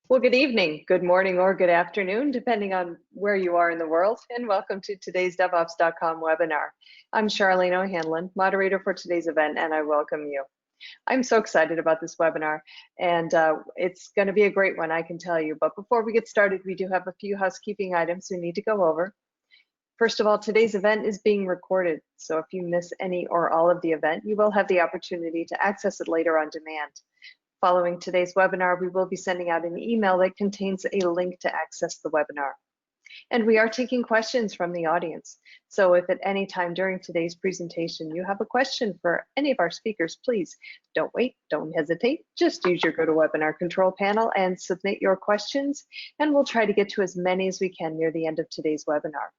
Well, good evening, good morning, or good afternoon, depending on where you are in the world, and welcome to today's DevOps.com webinar. I'm Charlene O'Hanlon, moderator for today's event, and I welcome you. I'm so excited about this webinar, and it's going to be a great one, I can tell you. But before we get started, we do have a few housekeeping items we need to go over. First of all, today's event is being recorded, so if you miss any or all of the event, you will have the opportunity to access it later on demand. Following today's webinar, we will be sending out an email that contains a link to access the webinar. And we are taking questions from the audience. So if at any time during today's presentation you have a question for any of our speakers, please don't wait, don't hesitate. Just use your GoToWebinar control panel and submit your questions, and we'll try to get to as many as we can near the end of today's webinar.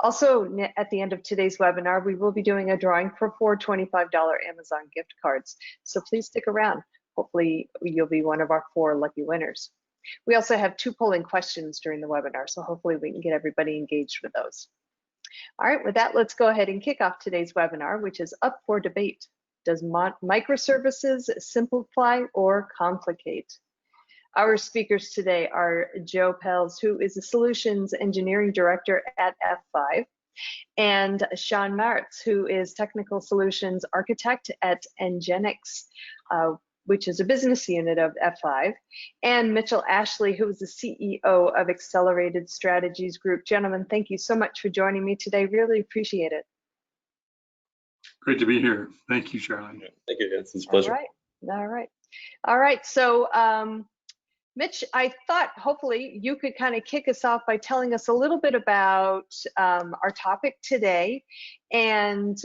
Also, at the end of today's webinar, we will be doing a drawing for 4 $25 Amazon gift cards. So please stick around. Hopefully you'll be one of our 4 lucky winners. We also have 2 polling questions during the webinar, so hopefully we can get everybody engaged with those. All right, with that, let's go ahead and kick off today's webinar, which is up for debate. Does microservices simplify or complicate? Our speakers today are Joe Pels, who is a Solutions Engineering Director at F5, and Sean Martz, who is Technical Solutions Architect at Nginx, which is a business unit of F5, and Mitchell Ashley, who is the CEO of Accelerated Strategies Group. Gentlemen, thank you so much for joining me today. Really appreciate it. Great to be here. Thank you, Charlie. Thank you. It's a pleasure. All right. So, Mitch, I thought hopefully you could kind of kick us off by telling us a little bit about our topic today, and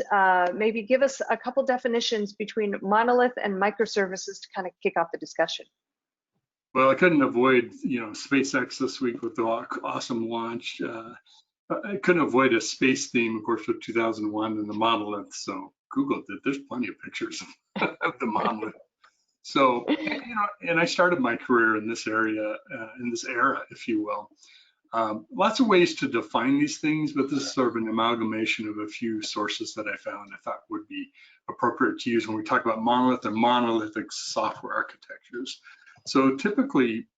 maybe give us a couple definitions between monolith and microservices to kind of kick off the discussion. Well, I couldn't avoid, SpaceX this week with the awesome launch. I couldn't avoid a space theme, of course, with 2001 and the monolith. So Googled it. There's plenty of pictures of the monolith. So, and I started my career in this area, in this era, if you will. Lots of ways to define these things, but this is sort of an amalgamation of a few sources that I found I thought would be appropriate to use when we talk about monolith and monolithic software architectures. So typically,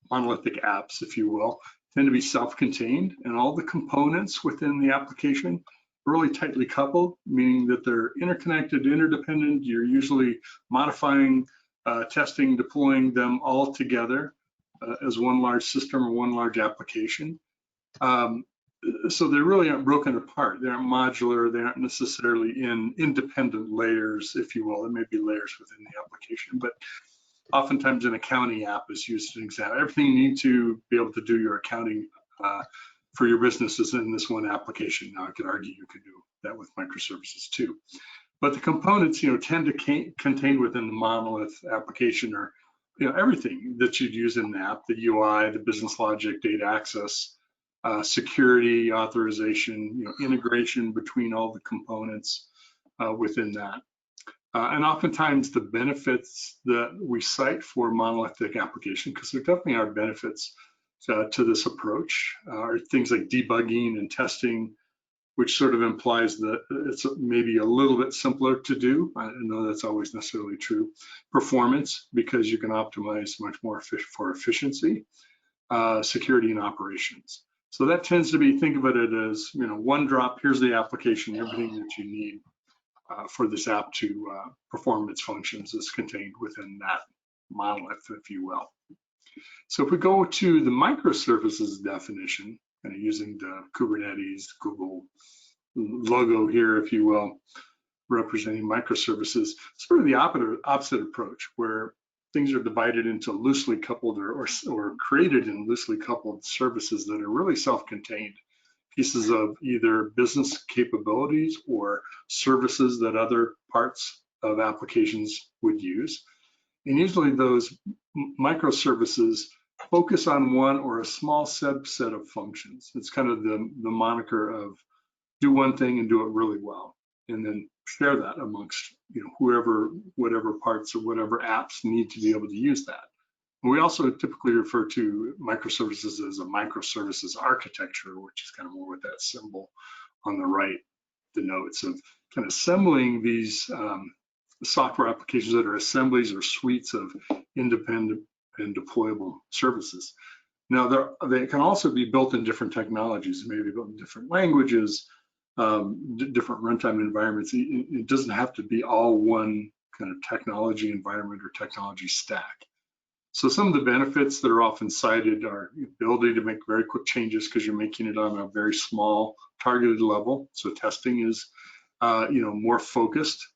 monolithic apps, if you will, tend to be self-contained, and all the components within the application are really tightly coupled, meaning that they're interconnected, interdependent. You're usually modifying, testing, deploying them all together as one large system or one large application. So they really aren't broken apart. They aren't modular. They aren't necessarily in independent layers, if you will. There may be layers within the application, but oftentimes an accounting app is used as an example. Everything you need to be able to do your accounting for your business is in this one application. Now, I could argue you could do that with microservices too. But the components, tend to contain within the monolith application are, everything that you'd use in an app: the UI, the business logic, data access, security, authorization, integration between all the components within that. And oftentimes the benefits that we cite for monolithic application, because there definitely are benefits to this approach, are things like debugging and testing, which sort of implies that it's maybe a little bit simpler to do. I don't know that's always necessarily true. Performance, because you can optimize much more for efficiency, security, and operations. So that tends to be, think of it as, one drop, here's the application, everything that you need for this app to perform its functions is contained within that monolith, if you will. So if we go to the microservices definition, kind of using the Kubernetes, Google logo here, if you will, representing microservices, sort of the opposite approach, where things are divided into loosely coupled or created in loosely coupled services that are really self-contained, pieces of either business capabilities or services that other parts of applications would use. And usually those microservices focus on one or a small subset of functions. It's kind of the moniker of do one thing and do it really well, and then share that amongst whoever, whatever parts or whatever apps need to be able to use that. And we also typically refer to microservices as a microservices architecture, which is kind of more with that symbol on the right denotes, of kind of assembling these software applications that are assemblies or suites of independent and deployable services. Now, they can also be built in different technologies, maybe built in different languages, different runtime environments. It doesn't have to be all one kind of technology environment or technology stack. So some of the benefits that are often cited are the ability to make very quick changes because you're making it on a very small targeted level. So testing is, more focused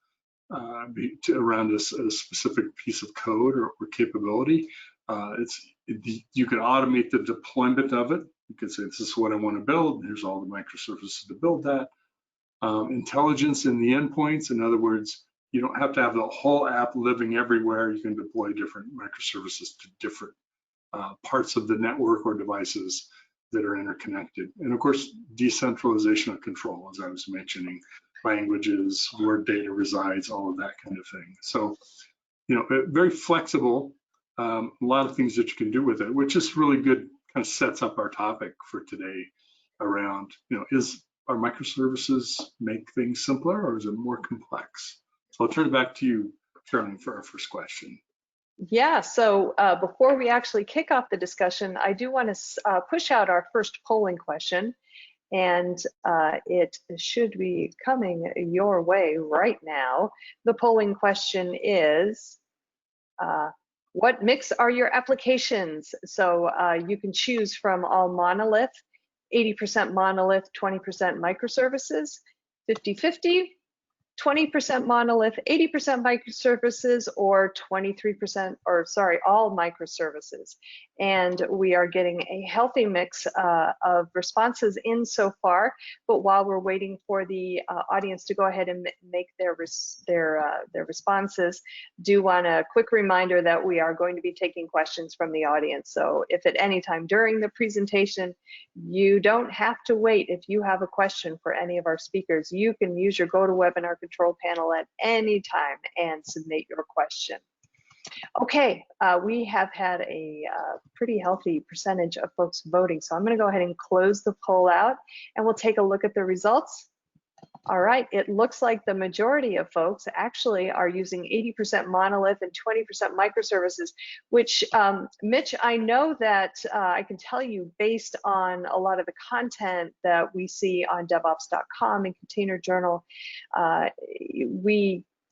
around a specific piece of code or capability. You can automate the deployment of it. You can say, this is what I want to build. Here's all the microservices to build that. Intelligence in the endpoints. In other words, you don't have to have the whole app living everywhere. You can deploy different microservices to different parts of the network or devices that are interconnected. And of course, decentralization of control, as I was mentioning, languages, where data resides, all of that kind of thing. So, very flexible, a lot of things that you can do with it, which is really good, kind of sets up our topic for today around, are microservices make things simpler or is it more complex? So I'll turn it back to you, Charlene, for our first question. Yeah, so before we actually kick off the discussion, I do want to push out our first polling question, and it should be coming your way right now. The polling question is, what mix are your applications? So you can choose from all monolith, 80% monolith, 20% microservices, 50-50, 20% monolith, 80% microservices, or 23%, or sorry, all microservices. And we are getting a healthy mix of responses in so far. But while we're waiting for the audience to go ahead and make their responses, do want a quick reminder that we are going to be taking questions from the audience. So if at any time during the presentation, you don't have to wait. If you have a question for any of our speakers, you can use your GoToWebinar control panel at any time and submit your question. Okay, we have had a pretty healthy percentage of folks voting, so I'm going to go ahead and close the poll out and we'll take a look at the results. All right, it looks like the majority of folks actually are using 80% monolith and 20% microservices, which, Mitch, I know that I can tell you based on a lot of the content that we see on DevOps.com and Container Journal,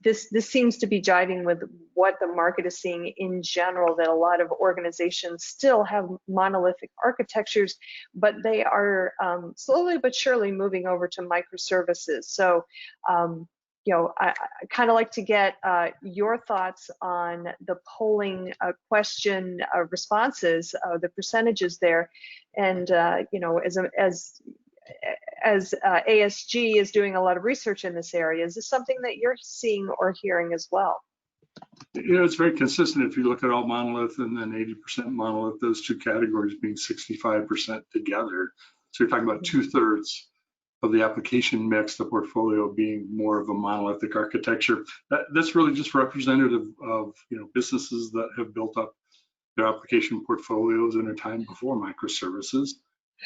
this seems to be jiving with what the market is seeing in general, that a lot of organizations still have monolithic architectures, but they are slowly but surely moving over to microservices. So, I kind of like to get your thoughts on the polling question responses, the percentages there, and as ASG is doing a lot of research in this area, is this something that you're seeing or hearing as well? It's very consistent if you look at all monolith and then 80% monolith, those two categories being 65% together. So you're talking about 2/3 of the application mix, the portfolio being more of a monolithic architecture. That's really just representative of businesses that have built up their application portfolios in a time before microservices.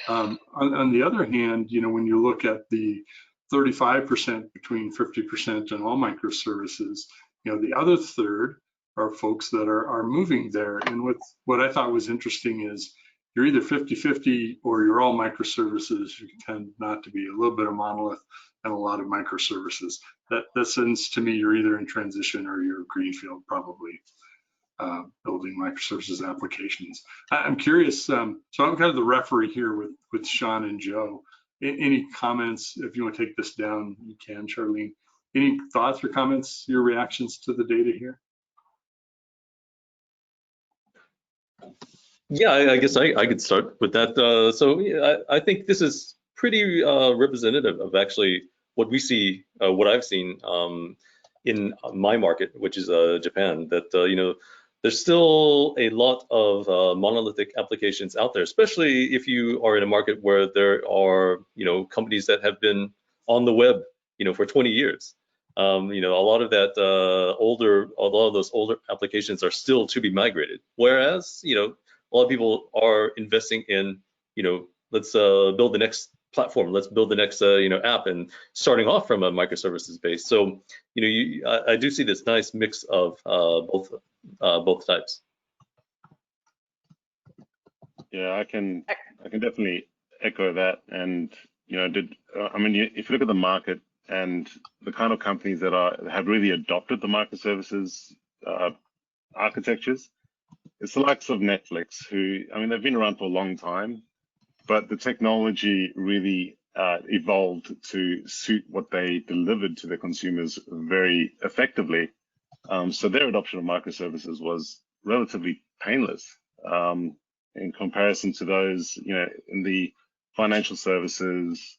On the other hand, when you look at the 35% between 50% and all microservices, the other third are folks that are moving there. And what I thought was interesting is you're either 50-50 or you're all microservices. You tend not to be a little bit of monolith and a lot of microservices. That sends to me you're either in transition or you're greenfield, probably. Building microservices applications. I'm curious, so I'm kind of the referee here with Sean and Joe. Any comments? If you want to take this down, you can, Charlene. Any thoughts or comments, your reactions to the data here? Yeah, I guess I could start with that. I think this is pretty representative of actually what we see, what I've seen in my market, which is Japan, that there's still a lot of monolithic applications out there, especially if you are in a market where there are, companies that have been on the web, for 20 years. A lot of those older applications are still to be migrated. Whereas, a lot of people are investing in, let's build the next platform, let's build the next, app, and starting off from a microservices base. So, I do see this nice mix of both types. Yeah, I can definitely echo that. And I mean, if you look at the market and the kind of companies that have really adopted the microservices architectures, it's the likes of Netflix, who, I mean, they've been around for a long time, but the technology really evolved to suit what they delivered to their consumers very effectively. So their adoption of microservices was relatively painless in comparison to those, in the financial services.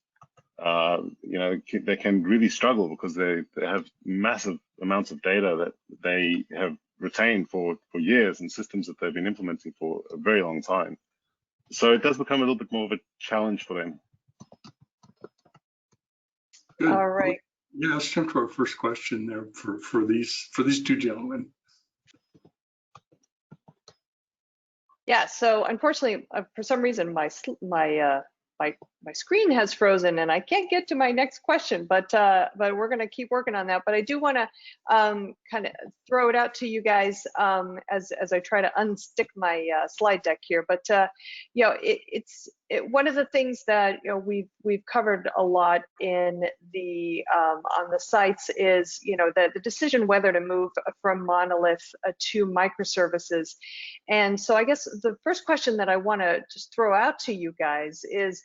They can really struggle because they have massive amounts of data that they have retained for years and systems that they've been implementing for a very long time. So it does become a little bit more of a challenge for them. Good. All right. Yeah, let's jump to our first question there for these two gentlemen. Yeah, so unfortunately, for some reason, my screen has frozen and I can't get to my next question, but we're going to keep working on that. But I do want to kind of throw it out to you guys as I try to unstick my slide deck here. But one of the things that we've covered a lot in the on the sites is the decision whether to move from monolith to microservices. And so I guess the first question that I want to just throw out to you guys is,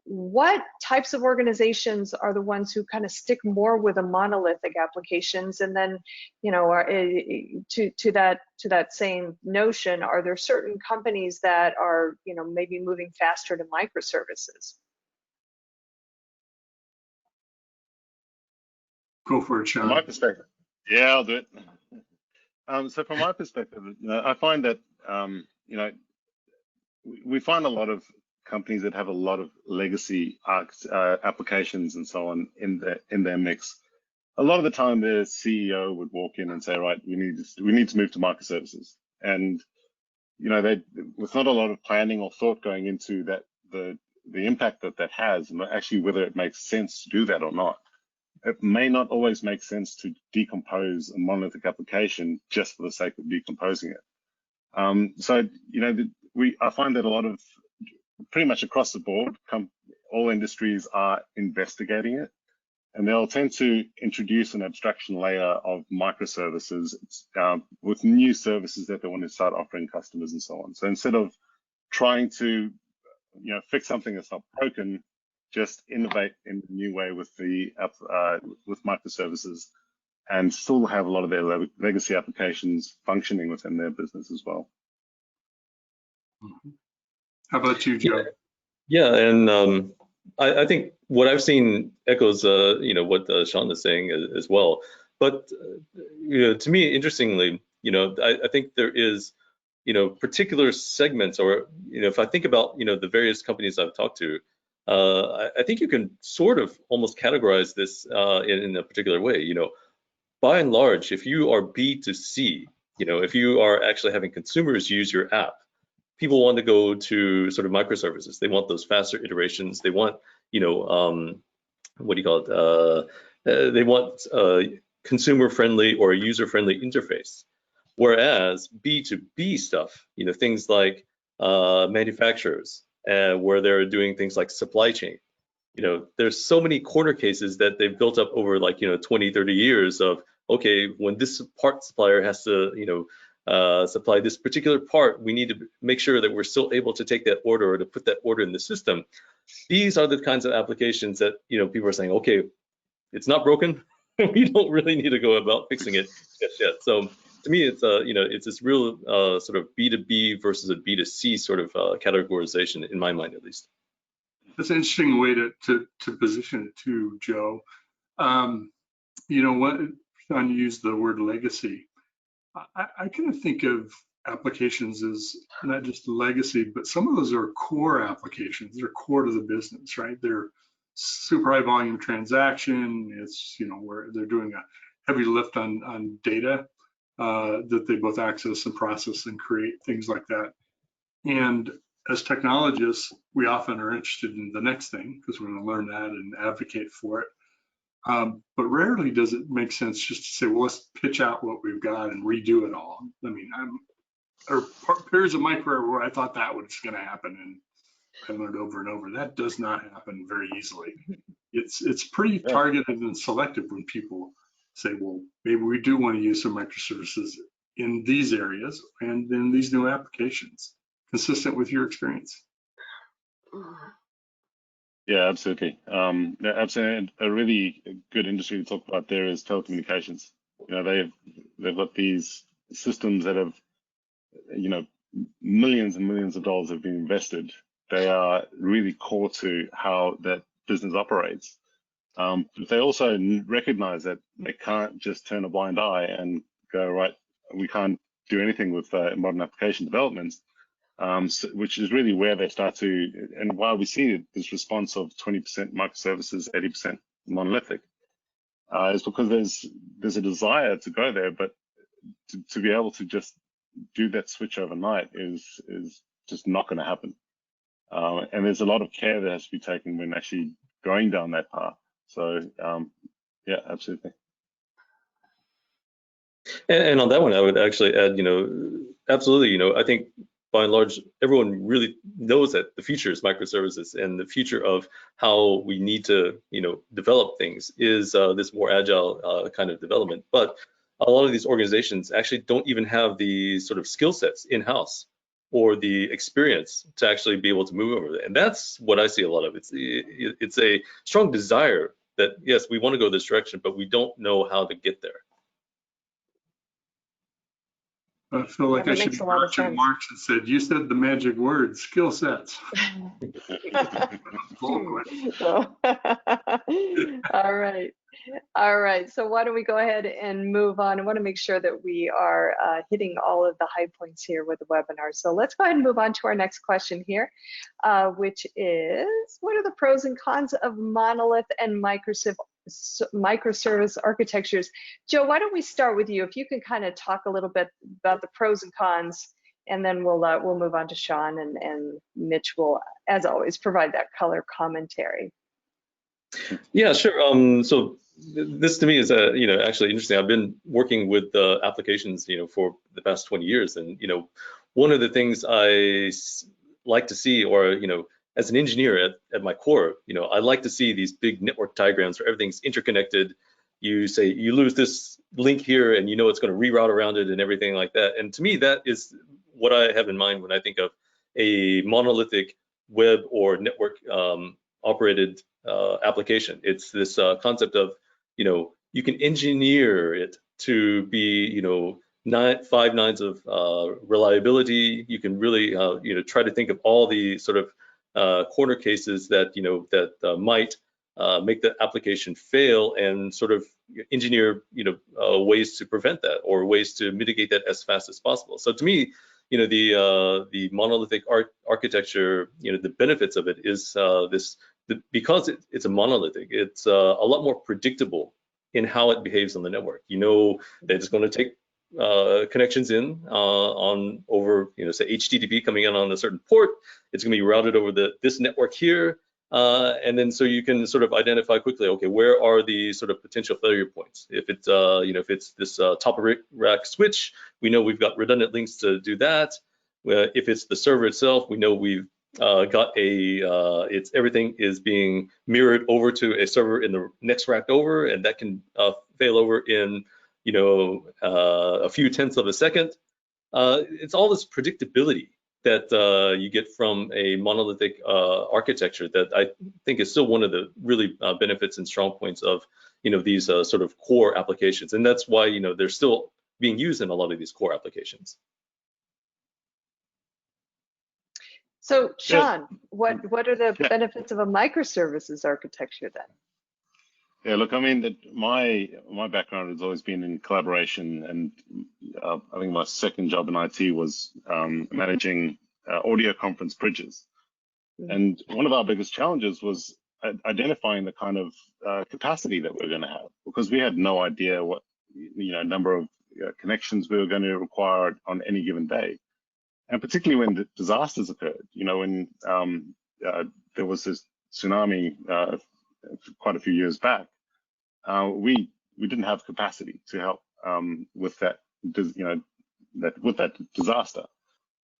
what types of organizations are the ones who kind of stick more with the monolithic applications? And then, to that same notion, are there certain companies that are, maybe moving faster to microservices? Go for it, Sean. From my perspective, yeah, I'll do it. So from my perspective, I find that we find a lot of companies that have a lot of legacy applications and so on in their mix. A lot of the time, the CEO would walk in and say, "Right, we need to move to microservices," and with not a lot of planning or thought going into that, the impact that has, and actually whether it makes sense to do that or not. It may not always make sense to decompose a monolithic application just for the sake of decomposing it. So I find that a lot of, pretty much across the board, all industries are investigating it, and they'll tend to introduce an abstraction layer of microservices with new services that they want to start offering customers and so on. So instead of trying to fix something that's not broken, just innovate in a new way with microservices, and still have a lot of their legacy applications functioning within their business as well. How about you, Joe? Yeah, and I think what I've seen echoes, what Sean is saying as well. But to me, interestingly, I think there is, particular segments, or if I think about the various companies I've talked to, I think you can sort of almost categorize this in a particular way. By and large, if you are B2C, if you are actually having consumers use your app, people want to go to sort of microservices. They want those faster iterations. They want, what do you call it? They want consumer-friendly or user-friendly interface. Whereas B2B stuff, things like manufacturers, where they're doing things like supply chain, there's so many corner cases that they've built up over 20, 30 years of, okay, when this part supplier has to, supply this particular part, we need to make sure that we're still able to take that order or to put that order in the system. These are the kinds of applications that people are saying, okay, it's not broken. We don't really need to go about fixing it just yet. So to me, it's it's this real sort of B2B versus a B2C sort of categorization in my mind, at least. That's an interesting way to position it too, Joe. What Sean used the word legacy. I kind of think of applications as not just legacy, but some of those are core applications. They're core to the business, right? They're super high volume transaction. It's where they're doing a heavy lift on data that they both access and process and create, things like that. And as technologists, we often are interested in the next thing because we're going to learn that and advocate for it. But rarely does it make sense just to say, well, let's pitch out what we've got and redo it all. I mean, or periods of my career where I thought that was going to happen, and I learned over and over that does not happen very easily. It's pretty targeted and selective when people say, well, maybe we do want to use some microservices in these areas and in these new applications, consistent with your experience. Yeah, absolutely. Absolutely. A really good industry to talk about there is telecommunications. You know, they've got these systems that have, you know, millions and millions of dollars have been invested. They are really core to how that business operates. But they also recognize that they can't just turn a blind eye and go, right, we can't do anything with modern application developments, which is really where they start to, and why we see this response of 20% microservices, 80% monolithic, is because there's a desire to go there, but to be able to just do that switch overnight is just not going to happen. And there's a lot of care that has to be taken when actually going down that path. So yeah, absolutely. And on that one, I would actually add, absolutely, I think by and large, everyone really knows that the future is microservices, and the future of how we need to, develop things is this more agile kind of development. But a lot of these organizations actually don't even have the sort of skill sets in-house or the experience to actually be able to move over there. And that's what I see a lot of. It's a strong desire that, yes, we want to go this direction, but we don't know how to get there. I feel like I should be Groucho Marx and said, you said the magic word, skill sets. All right. So why don't we go ahead and move on? I want to make sure that we are hitting all of the high points here with the webinar. So let's go ahead and move on to our next question here, which is, what are the pros and cons of monolith and microservice architectures? Joe, why don't we start with you? If you can kind of talk a little bit about the pros and cons, and then we'll move on to Sean, and Mitch will, as always, provide that color commentary. Yeah, sure. So this to me is actually interesting. I've been working with applications for the past 20 years, and one of the things I like to see, or as an engineer at my core, I like to see these big network diagrams where everything's interconnected. You say you lose this link here, and it's going to reroute around it and everything like that. And to me, that is what I have in mind when I think of a monolithic web or network operated application. It's this concept of, you can engineer it to be, 5 nines of reliability. You can really, try to think of all the sort of corner cases that, that might make the application fail, and sort of engineer, ways to prevent that, or ways to mitigate that as fast as possible. So to me, the monolithic architecture, the benefits of it is because it's a monolithic, it's a lot more predictable in how it behaves on the network. That it's going to take connections in over, say HTTP coming in on a certain port. It's going to be routed over this network here, and then so you can sort of identify quickly, okay, where are the sort of potential failure points? If it's if it's this top of rack switch, we know we've got redundant links to do that. If it's the server itself, we know we've got everything is being mirrored over to a server in the next rack over, and that can fail over in a few tenths of a second. It's all this predictability that you get from a monolithic architecture that I think is still one of the really benefits and strong points of these sort of core applications, and that's why they're still being used in a lot of these core applications. So Sean, what are the benefits of a microservices architecture then? Yeah, look, I mean, my background has always been in collaboration, and I think my second job in IT was managing audio conference bridges. And one of our biggest challenges was identifying the kind of capacity that we're going to have, because we had no idea what number of connections we were going to require on any given day. And particularly when the disasters occurred, when there was this tsunami quite a few years back, we didn't have capacity to help with that, with that disaster.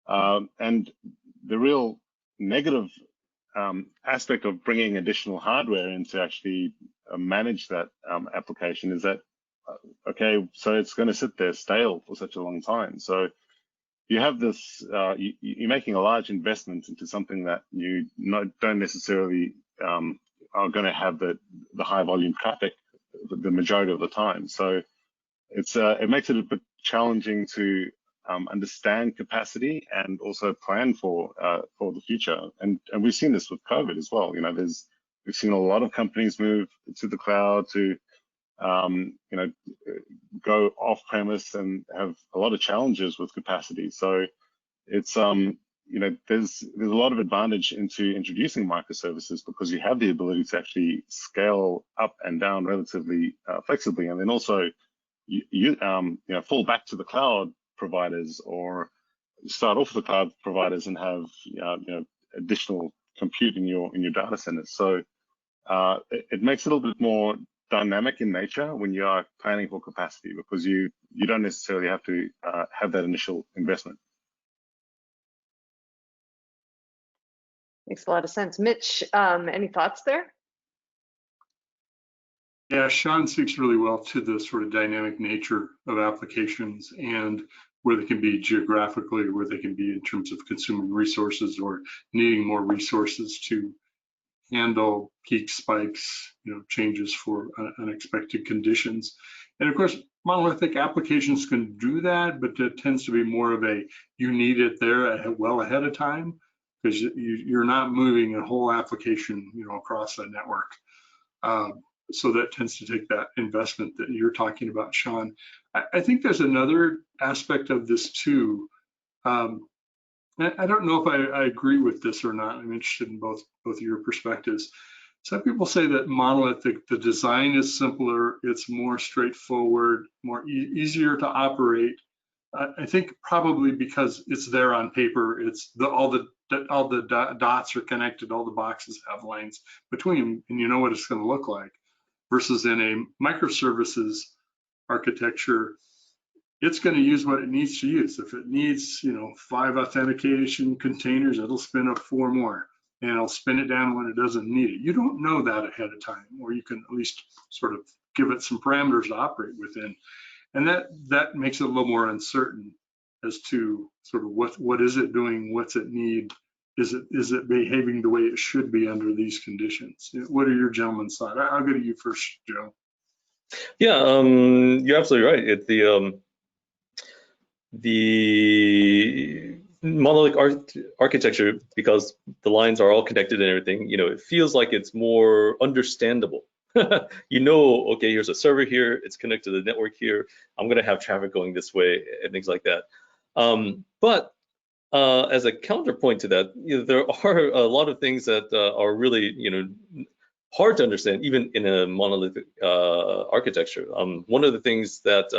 And the real negative aspect of bringing additional hardware in to actually manage that application is that, okay, so it's going to sit there stale for such a long time. So you have this, you're making a large investment into something that you don't necessarily are going to have the high volume traffic the majority of the time. So it makes it a bit challenging to understand capacity and also plan for the future. And we've seen this with COVID as well. You know, we've seen a lot of companies move to the cloud to you know, go off premise and have a lot of challenges with capacity. So it's you know, there's a lot of advantage into introducing microservices because you have the ability to actually scale up and down relatively flexibly, and then also you know, fall back to the cloud providers or start off with the cloud providers and have you know, additional compute in your data centers. So it makes it a little bit more dynamic in nature when you are planning for capacity because you don't necessarily have to have that initial investment. Makes a lot of sense. Mitch, any thoughts there? Yeah, Sean speaks really well to the sort of dynamic nature of applications and where they can be geographically, where they can be in terms of consuming resources or needing more resources to handle peak spikes, you know, changes for unexpected conditions. And of course, monolithic applications can do that, but it tends to be more of a, you need it there well ahead of time because you're not moving a whole application, you know, across a network. So that tends to take that investment that you're talking about, Sean. I think there's another aspect of this too. I don't know if I agree with this or not. I'm interested in both of your perspectives. Some people say that monolithic, the design is simpler, it's more straightforward, easier to operate. I think probably because it's there on paper, it's all the dots are connected, all the boxes have lines between them, and you know what it's going to look like. Versus in a microservices architecture, it's going to use what it needs to use. If it needs, you know, 5 authentication containers, it'll spin up 4 more, and it'll spin it down when it doesn't need it. You don't know that ahead of time, or you can at least sort of give it some parameters to operate within, and that makes it a little more uncertain as to sort of what is it doing, what's it need. Is it behaving the way it should be under these conditions? What are your gentlemen's thoughts? I'll go to you first, Joe. Yeah, you're absolutely right. The monolithic architecture, because the lines are all connected and everything, you know, it feels like it's more understandable. You know, okay, here's a server here, it's connected to the network here, I'm going to have traffic going this way and things like that. But as a counterpoint to that, you know, there are a lot of things that are really, you know, hard to understand, even in a monolithic architecture. One of the things that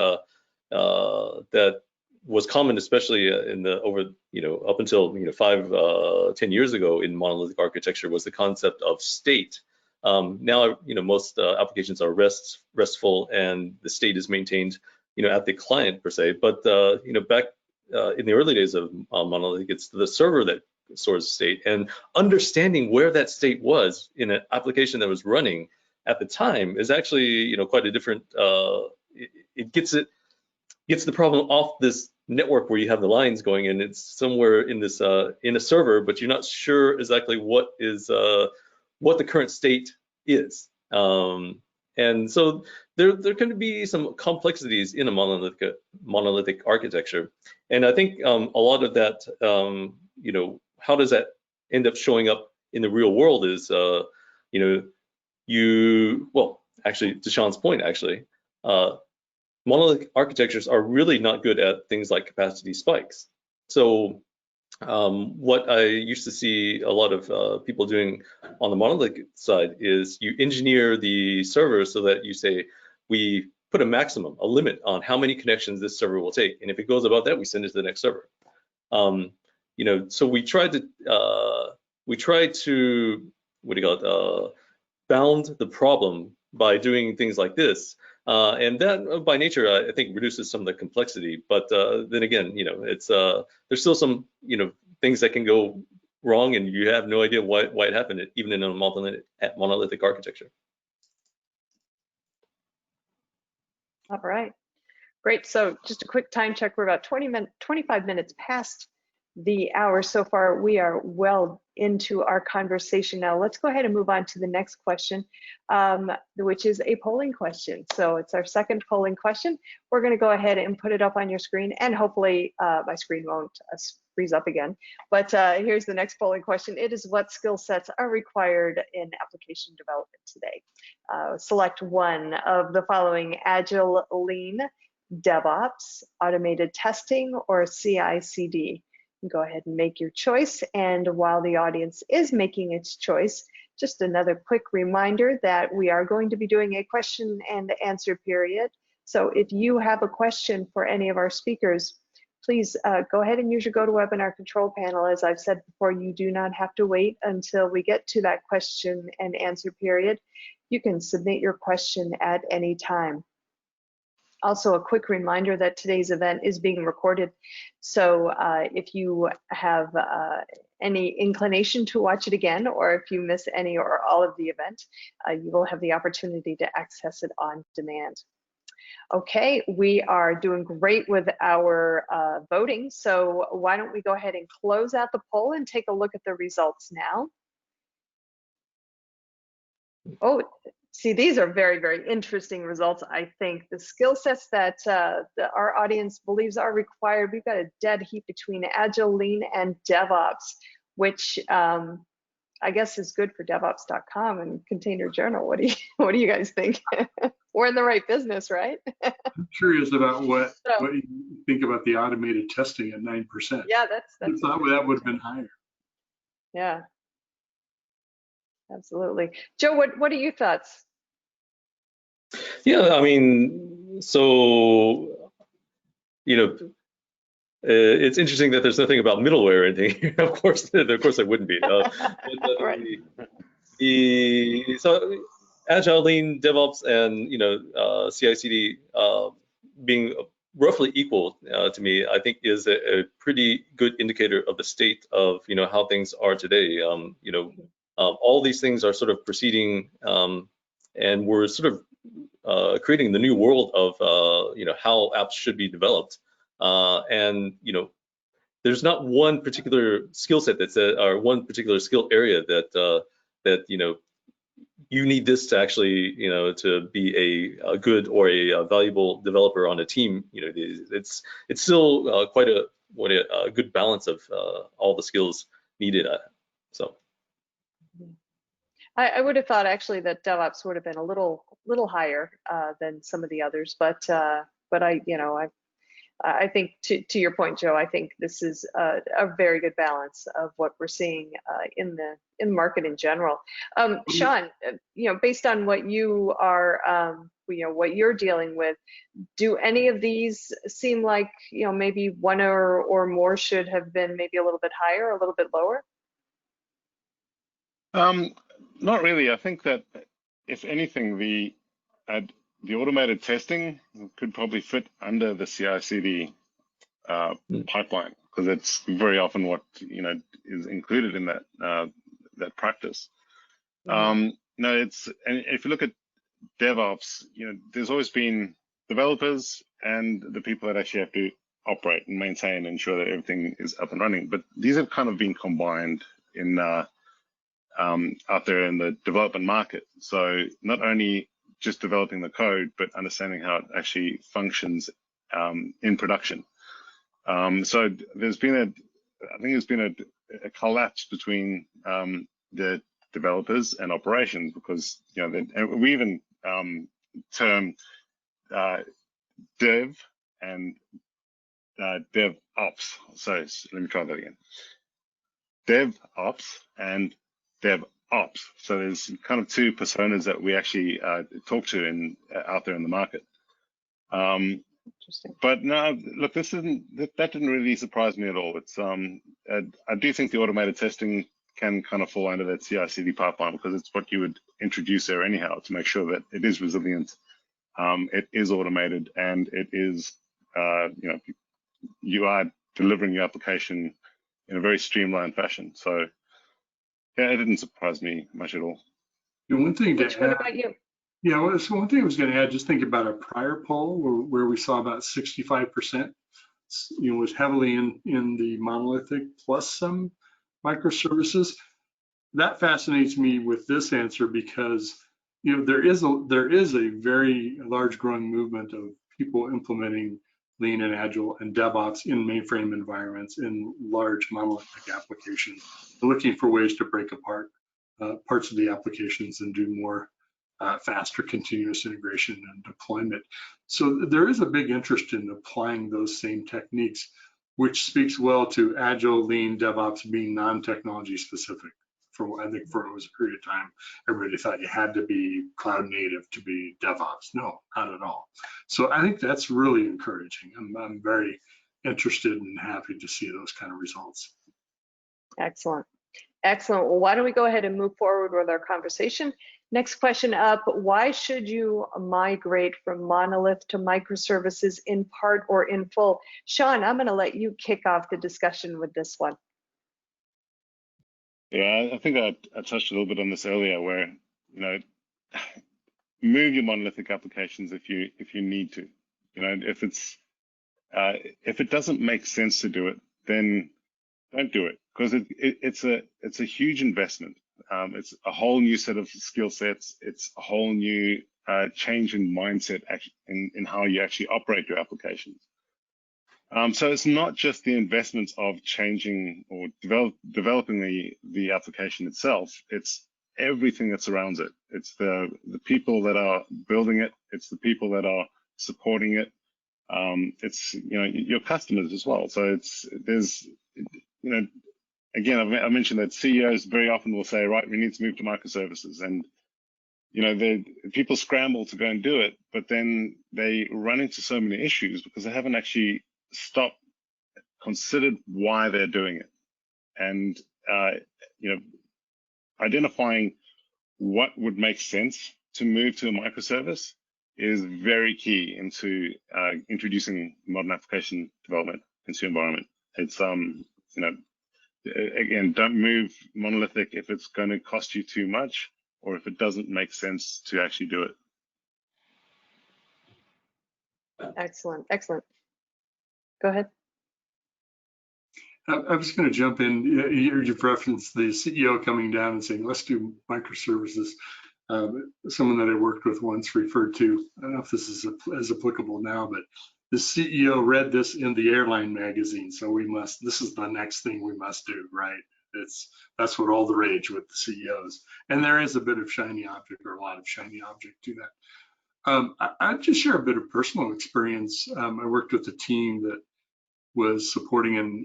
that was common, especially in the up until 5-10 years ago in monolithic architecture, was the concept of state. Now, you know, most applications are restful, and the state is maintained, you know, at the client per se. But you know, back in the early days of monolithic, it's the server that stores state, and understanding where that state was in an application that was running at the time is actually, you know, quite a different. It gets the problem off this network where you have the lines going, and it's somewhere in this in a server, but you're not sure exactly what the current state is. And so there can be some complexities in a monolithic architecture. And I think a lot of that, you know, how does that end up showing up in the real world is, you know, well, actually, to Sean's point, actually, monolithic architectures are really not good at things like capacity spikes. So what I used to see a lot of people doing on the monolithic side is you engineer the server so that you say, we put a maximum, a limit on how many connections this server will take. And if it goes above that, we send it to the next server. You know, so we tried to, what do you call it, bound the problem by doing things like this. And that, by nature, I think reduces some of the complexity. But then again, it's there's still some things that can go wrong, and you have no idea why it happened, even in a monolithic architecture. All right, great. So just a quick time check. We're about 25 minutes past the hour so far. We are well into our conversation now. Let's go ahead and move on to the next question, which is a polling question. So it's our second polling question. We're going to go ahead and put it up on your screen, and hopefully my screen won't freeze up again. But here's the next polling question. It is, what skill sets are required in application development today? Select one of the following: Agile, Lean, DevOps, automated testing, or CI/CD. Go ahead and make your choice. And while the audience is making its choice, just another quick reminder that we are going to be doing a question and answer period. So if you have a question for any of our speakers, please go ahead and use your GoToWebinar control panel. As I've said before, you do not have to wait until we get to that question and answer period. You can submit your question at any time. Also, a quick reminder that today's event is being recorded. So if you have any inclination to watch it again, or if you miss any or all of the event, you will have the opportunity to access it on demand. Okay, we are doing great with our voting. So why don't we go ahead and close out the poll and take a look at the results now. Oh, see, these are very, very interesting results. I think the skill sets that our audience believes are required, we've got a dead heat between Agile, Lean, and DevOps, which I guess is good for DevOps.com and Container Journal. What do you guys think? We're in the right business, right? I'm curious about what you think about the automated testing at 9%. Yeah, that's I thought that would have been higher. Yeah, absolutely. Joe, what are your thoughts? Yeah, I mean, so it's interesting that there's nothing about middleware or anything. Of course there wouldn't be. Right. So Agile, Lean, DevOps, and CI/CD being roughly equal to me, I think is a pretty good indicator of the state of how things are today. All these things are sort of proceeding, and we're sort of creating the new world of how apps should be developed. And there's not one particular skill set or one particular skill area that you need this to actually to be a good or a valuable developer on a team. It's still quite a good balance of all the skills needed. So I would have thought actually that DevOps would have been a little higher than some of the others, but I think to your point, Joe, I think this is a very good balance of what we're seeing in the market in general. Sean, based on what you are, what you're dealing with, do any of these seem like maybe one or more should have been maybe a little bit higher, a little bit lower? Not really. I think that if anything, the automated testing could probably fit under the CI/CD pipeline, because it's very often what is included in that practice. And if you look at DevOps, there's always been developers and the people that actually have to operate and maintain and ensure that everything is up and running. But these have kind of been combined in out there in the development market. So not only just developing the code, but understanding how it actually functions in production. So there's been a collapse between the developers and operations, because we even term dev and DevOps. So let me try that again. DevOps and DevOps. So there's kind of two personas that we actually talk to out there in the market. Interesting. But no, look, that didn't really surprise me at all. It's I do think the automated testing can kind of fall under that CI/CD pipeline, because it's what you would introduce there anyhow to make sure that it is resilient it is automated, and it is, you are delivering your application in a very streamlined fashion. So yeah, it didn't surprise me much at all. And one thing Rich, what about you? Yeah, well, so one thing I was going to add, just think about a prior poll where we saw about 65%, was heavily in the monolithic plus some microservices. That fascinates me with this answer because there is a very large growing movement of people implementing lean and agile and DevOps in mainframe environments in large monolithic applications, looking for ways to break apart parts of the applications and do more faster continuous integration and deployment. So there is a big interest in applying those same techniques, which speaks well to agile, lean, DevOps being non-technology specific. I think for a period of time, everybody thought you had to be cloud native to be DevOps. No, not at all. So I think that's really encouraging. I'm very interested and happy to see those kind of results. Excellent. Excellent. Well, why don't we go ahead and move forward with our conversation? Next question up, why should you migrate from monolith to microservices in part or in full? Sean, I'm going to let you kick off the discussion with this one. Yeah, I think I touched a little bit on this earlier, where move your monolithic applications if you need to. If it doesn't make sense to do it, then don't do it, because it's a huge investment. It's a whole new set of skill sets. It's a whole new change in mindset in how you actually operate your applications. So it's not just the investments of changing or developing the application itself. It's everything that surrounds it. It's the people that are building it. It's the people that are supporting it. It's your customers as well. So there's again, I mentioned that CEOs very often will say, right, we need to move to microservices, and people scramble to go and do it, but then they run into so many issues because they haven't actually considered why they're doing it. And identifying what would make sense to move to a microservice is very key into introducing modern application development into your environment. It's again, don't move monolithic if it's going to cost you too much, or if it doesn't make sense to actually do it. Excellent, excellent. Go ahead. I was going to jump in. You've referenced the CEO coming down and saying, let's do microservices. Someone that I worked with once referred to, I don't know if this is as applicable now, but the CEO read this in the airline magazine. So this is the next thing we must do, right? That's what all the rage with the CEOs. And there is a bit of shiny object, or a lot of shiny object to that. I'll just share a bit of personal experience. I worked with a team that was supporting an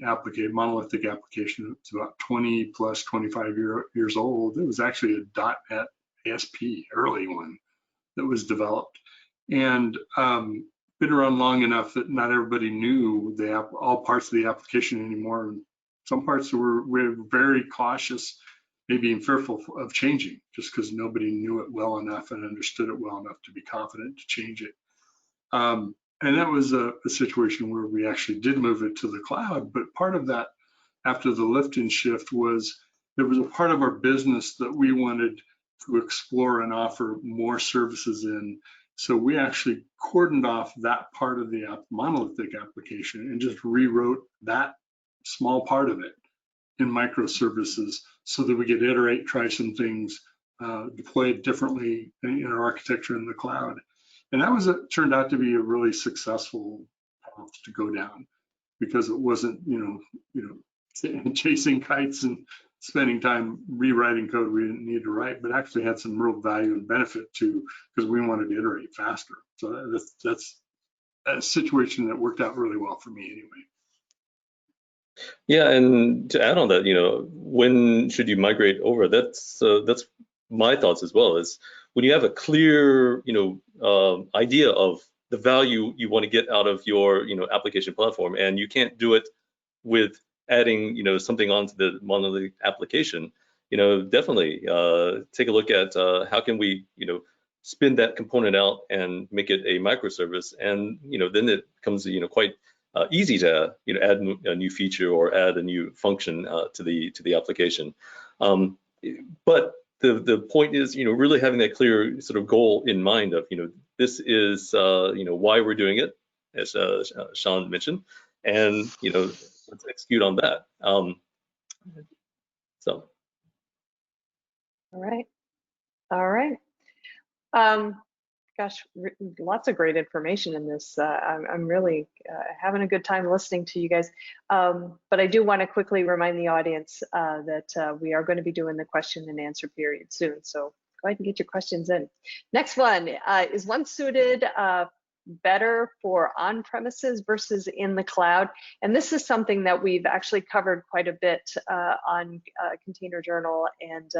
monolithic application. It's about 20 plus 25 years old. It was actually a .NET ASP, early one, that was developed. And been around long enough that not everybody knew all parts of the application anymore. And some parts we're very cautious, maybe even fearful of changing, just because nobody knew it well enough and understood it well enough to be confident to change it. And that was a situation where we actually did move it to the cloud. But part of that, after the lift and shift, was there was a part of our business that we wanted to explore and offer more services in. So we actually cordoned off that part of the monolithic application and just rewrote that small part of it in microservices so that we could iterate, try some things, deploy it differently in our architecture in the cloud. And that turned out to be a really successful path to go down, because it wasn't, chasing kites and spending time rewriting code we didn't need to write, but actually had some real value and benefit to, because we wanted to iterate faster. So that's a situation that worked out really well for me anyway. Yeah, and to add on that, when should you migrate over? That's my thoughts as well. Is when you have a clear, idea of the value you want to get out of your, application platform, and you can't do it with adding, something onto the monolithic application. Definitely take a look at how can we, spin that component out and make it a microservice, and then it becomes quite easy to add a new feature or add a new function to the application. But the point is, really having that clear sort of goal in mind of, this is, why we're doing it, as Sean mentioned, and, let's execute on that. So. All right. All right. Gosh, lots of great information in this. I'm really having a good time listening to you guys. But I do want to quickly remind the audience that we are going to be doing the question and answer period soon. So go ahead and get your questions in. Next one, is one suited better for on-premises versus in the cloud? And this is something that we've actually covered quite a bit on Container Journal and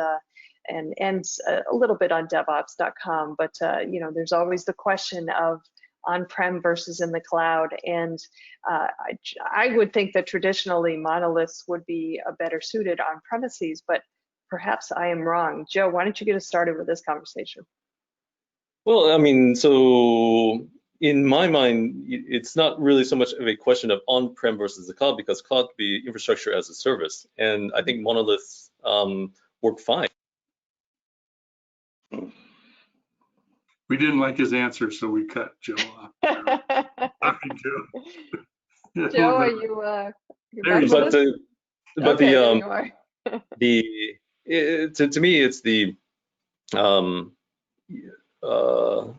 a little bit on DevOps.com, but there's always the question of on-prem versus in the cloud, and I would think that traditionally monoliths would be better suited on premises, but perhaps I am wrong. Joe, why don't you get us started with this conversation? Well, I mean, so in my mind, it's not really so much of a question of on-prem versus the cloud, because cloud could be infrastructure as a service, and I think monoliths work fine. We didn't like his answer, so we cut Joe off. Sorry, Joe. Joe, are you? There you but go. okay, there you are. to me, it's the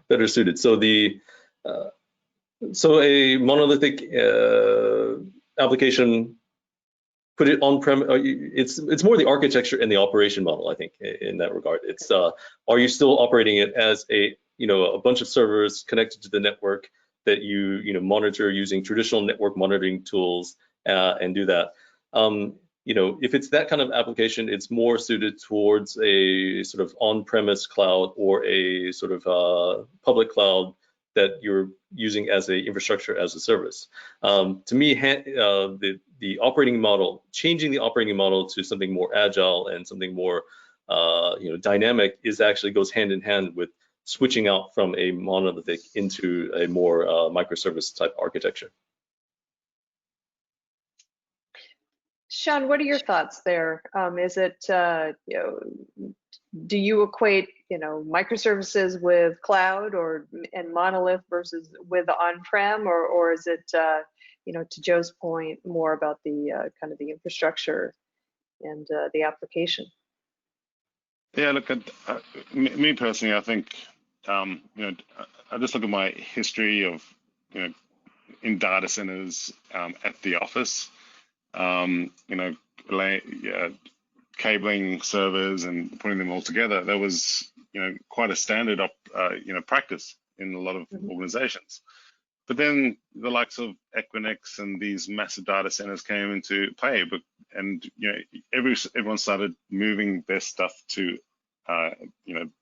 better suited. So so a monolithic application, put it on-prem, it's more the architecture and the operation model, I think, in that regard. It's are you still operating it as a bunch of servers connected to the network that you monitor using traditional network monitoring tools and do that. If it's that kind of application, it's more suited towards a sort of on-premise cloud or a sort of public cloud that you're using as a infrastructure as a service. To me, the operating model, changing the operating model to something more agile and something more dynamic actually goes hand in hand with switching out from a monolithic into a more microservice type architecture. Sean, what are your thoughts there? Is it, do you equate, microservices with cloud and monolith versus with on-prem, or is it, to Joe's point, more about the kind of the infrastructure and the application? Yeah, look, me personally, I think, I just look at my history of, in data centers at the office. Cabling servers and putting them all together. That was, quite a standard, practice in a lot of organizations. But then the likes of Equinix and these massive data centers came into play, and everyone started moving their stuff to,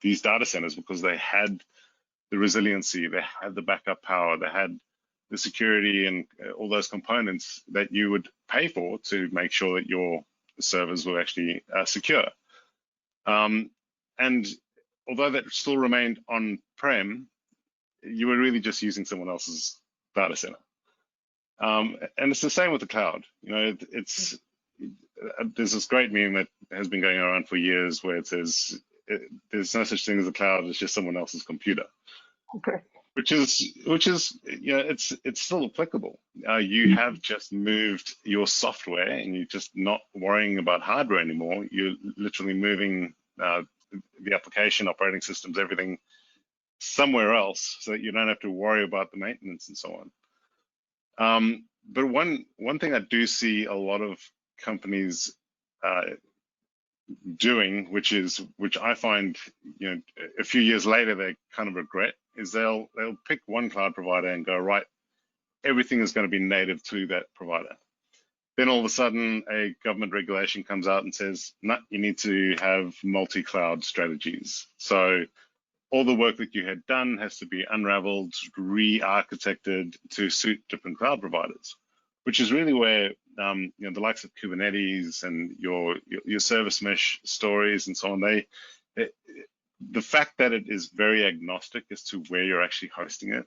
these data centers because they had the resiliency, they had the backup power, they had the security and all those components that you would pay for to make sure that your servers were actually secure. And although that still remained on-prem, you were really just using someone else's data center. And it's the same with the cloud. There's this great meme that has been going around for years where it says, there's no such thing as a cloud, it's just someone else's computer. Okay. Which is it's still applicable. You have just moved your software and you're just not worrying about hardware anymore. You're literally moving the application, operating systems, everything somewhere else so that you don't have to worry about the maintenance and so on. But one thing I do see a lot of companies doing, which I find, a few years later they kind of regret, is they'll pick one cloud provider and go, right, everything is going to be native to that provider. Then all of a sudden a government regulation comes out and says, no, you need to have multi-cloud strategies. So all the work that you had done has to be unraveled, re-architected to suit different cloud providers, which is really where the likes of Kubernetes and your service mesh stories and so on, the fact that it is very agnostic as to where you're actually hosting it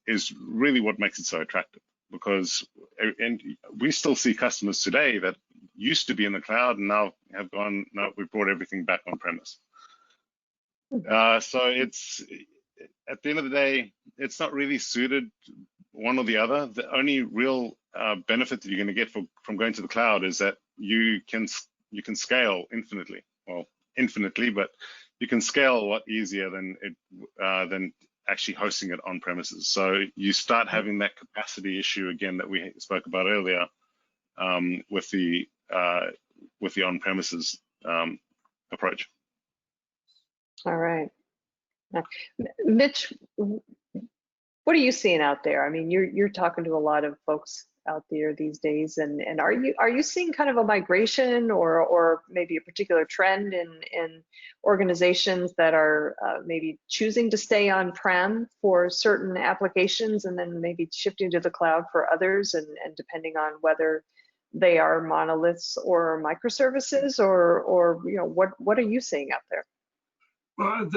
is really what makes it so attractive. Because and we still see customers today that used to be in the cloud and now have gone, no, we brought everything back on premise. So it's, at the end of the day, it's not really suited one or the other. The only real benefit that you're going to get from going to the cloud is that you can scale infinitely. Well, infinitely, but you can scale a lot easier than actually hosting it on premises. So you start having that capacity issue again that we spoke about earlier with the on-premises approach. All right. Mitch, what are you seeing out there? I mean, you're talking to a lot of folks out there these days, and are you seeing kind of a migration or maybe a particular trend in organizations that are maybe choosing to stay on-prem for certain applications and then maybe shifting to the cloud for others, and depending on whether they are monoliths or microservices, or you know, what are you seeing out there? Well,